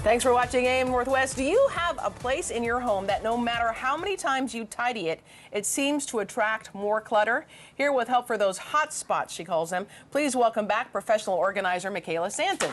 Thanks for watching AM Northwest. Do you have a place in your home that no matter how many times you tidy it, it seems to attract more clutter? Here with help for those hot spots, she calls them, please welcome back professional organizer Michaela Santon.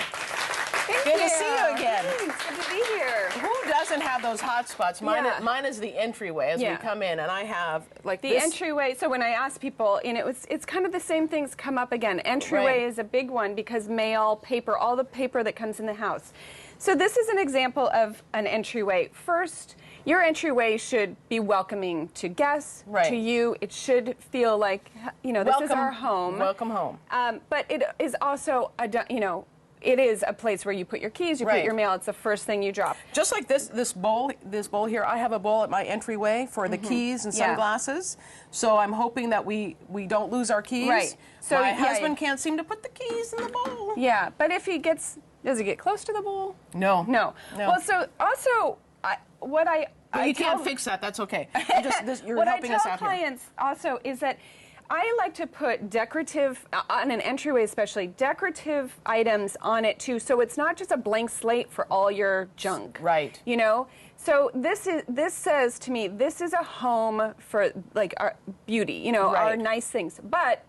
Good to see you again. Thanks. Good to be here. Who doesn't have those hot spots? Mine is the entryway as we come in, and I have like the entryway. So when I ask people, it's kind of the same things come up again. Entryway is a big one because mail, paper, all the paper that comes in the house. So this is an example of an entryway. First, your entryway should be welcoming to guests, to you. It should feel like, this is our home. Welcome home. But it is also, it is a place where you put your keys, you put your mail. It's the first thing you drop. Just like this bowl here. I have a bowl at my entryway for the keys and sunglasses. So I'm hoping that we don't lose our keys. Right. So my husband can't seem to put the keys in the bowl. Yeah, but if he gets, does he get close to the bowl? No. No. Well, so also, you can't fix that. That's okay. You're what helping I us tell out here. clients also is that I like to put decorative, on an entryway especially, decorative items on it too, so it's not just a blank slate for all your junk. Right. So this says to me, this is a home for like our beauty, our nice things. But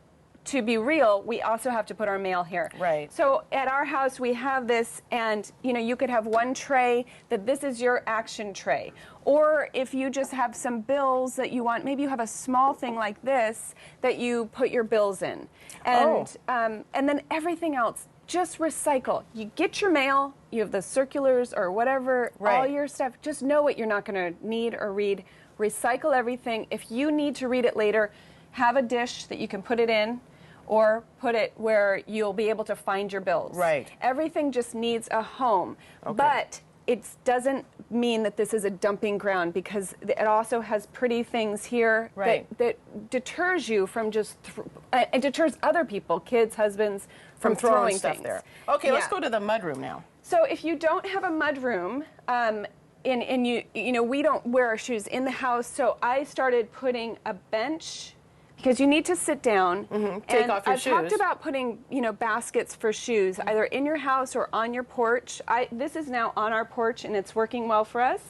to be real, we also have to put our mail here. Right. So at our house, we have this, and you could have one tray that this is your action tray. Or if you just have some bills that you want, maybe you have a small thing like this that you put your bills in. And then everything else, just recycle. You get your mail, you have the circulars or whatever, all your stuff. Just know what you're not going to need or read. Recycle everything. If you need to read it later, have a dish that you can put it in, or put it where you'll be able to find your bills. Right. Everything just needs a home. Okay. But it doesn't mean that this is a dumping ground, because it also has pretty things here that deters you from just, it deters other people, kids, husbands, from throwing stuff things there. Okay, let's go to the mudroom now. So if you don't have a mudroom, and we don't wear our shoes in the house, so I started putting a bench, because you need to sit down. Take off your shoes. I've talked about putting, baskets for shoes, either in your house or on your porch. This is now on our porch, and it's working well for us.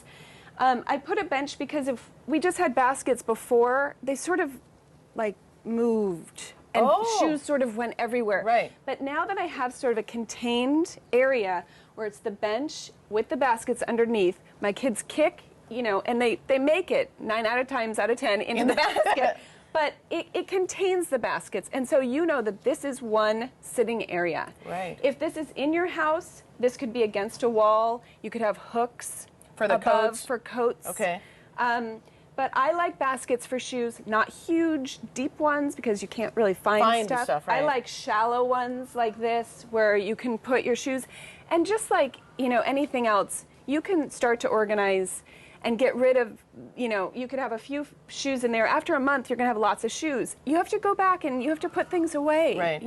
I put a bench because if we just had baskets before, they sort of like moved, and shoes sort of went everywhere. Right. But now that I have sort of a contained area where it's the bench with the baskets underneath, my kids kick, and they make it 9 out of 10 into the basket. But it contains the baskets, and so you know that this is one sitting area. Right. If this is in your house, this could be against a wall. You could have hooks for the above coats. for coats. Okay. But I like baskets for shoes, not huge, deep ones, because you can't really find stuff. Right. I like shallow ones like this, where you can put your shoes. And just like, anything else, you can start to organize and get rid of, you could have a few shoes in there. After a month, you're going to have lots of shoes. You have to go back and you have to put things away. Right.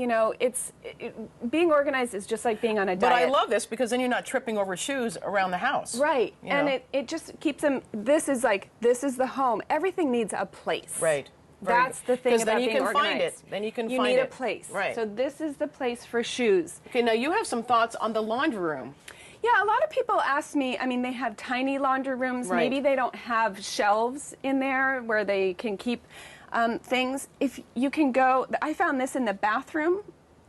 Being organized is just like being on a diet. But I love this because then you're not tripping over shoes around the house. Right. And it just keeps them, this is the home. Everything needs a place. Right. That's the thing about being organized. Then you can find it. Then you can find it. You need a place. Right. So this is the place for shoes. Okay, now you have some thoughts on the laundry room. Yeah, a lot of people ask me, they have tiny laundry rooms. Right. Maybe they don't have shelves in there where they can keep things. If you can go, I found this in the bathroom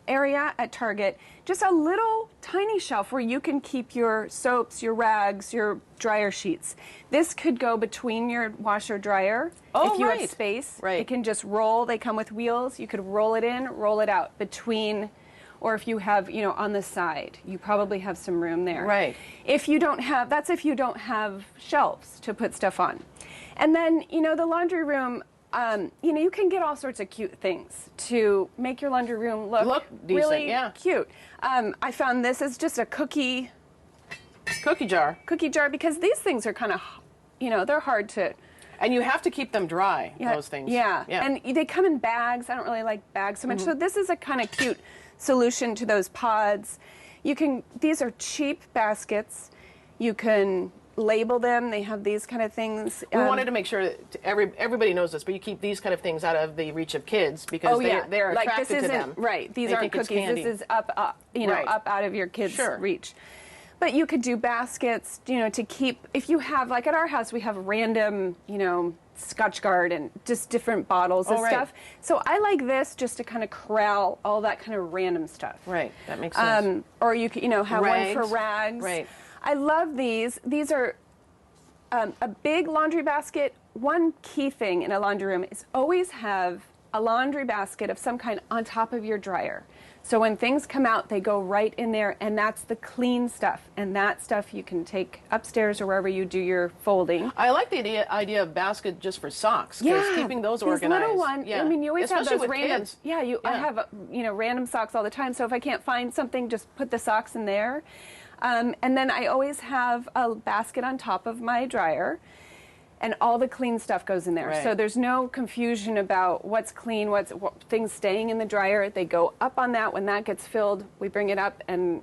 area at Target, just a little tiny shelf where you can keep your soaps, your rags, your dryer sheets. This could go between your washer dryer if you have space. Right. It can just roll. They come with wheels. You could roll it in, roll it out between. Or if you have, on the side, you probably have some room there. Right. If you don't have, that's if you don't have shelves to put stuff on. And then, the laundry room, you can get all sorts of cute things to make your laundry room look decent, really cute. I found this is just a cookie jar, because these things are kind of, they're hard to. And you have to keep them dry, those things. Yeah. And they come in bags. I don't really like bags so much. So this is a kind of cute solution to those pods. These are cheap baskets. You can label them. They have these kind of things. We wanted to make sure that everybody knows this, but you keep these kind of things out of the reach of kids because they're attracted to them. Right. These aren't cookies. This is up out of your kids' reach. But you could do baskets, you know, to keep, if you have, like at our house, we have random, you know, Scotchgard and just different bottles and stuff. So I like this just to kind of corral all that kind of random stuff. Right, that makes sense. Or you could, you know, have Rags. one for rags. Right. I love these. These are a big laundry basket. One key thing in a laundry room is always have a laundry basket of some kind on top of your dryer. So when things come out, they go right in there, and that's the clean stuff. And that stuff you can take upstairs or wherever you do your folding. I like the idea of basket just for socks. Yeah, keeping those these organized. little one. Yeah. I mean, you always Especially have those with random. kids. Yeah, I have you know, random socks all the time. So if I can't find something, just put the socks in there. And then I always have a basket on top of my dryer. And all the clean stuff goes in there. Right. So there's no confusion about what's clean, what things staying in the dryer. They go up on that. When that gets filled, we bring it up and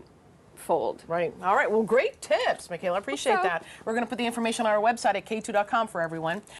fold. Right. All right. Well, great tips, Michaela. Appreciate So- that. We're going to put the information on our website at KATU.com for everyone.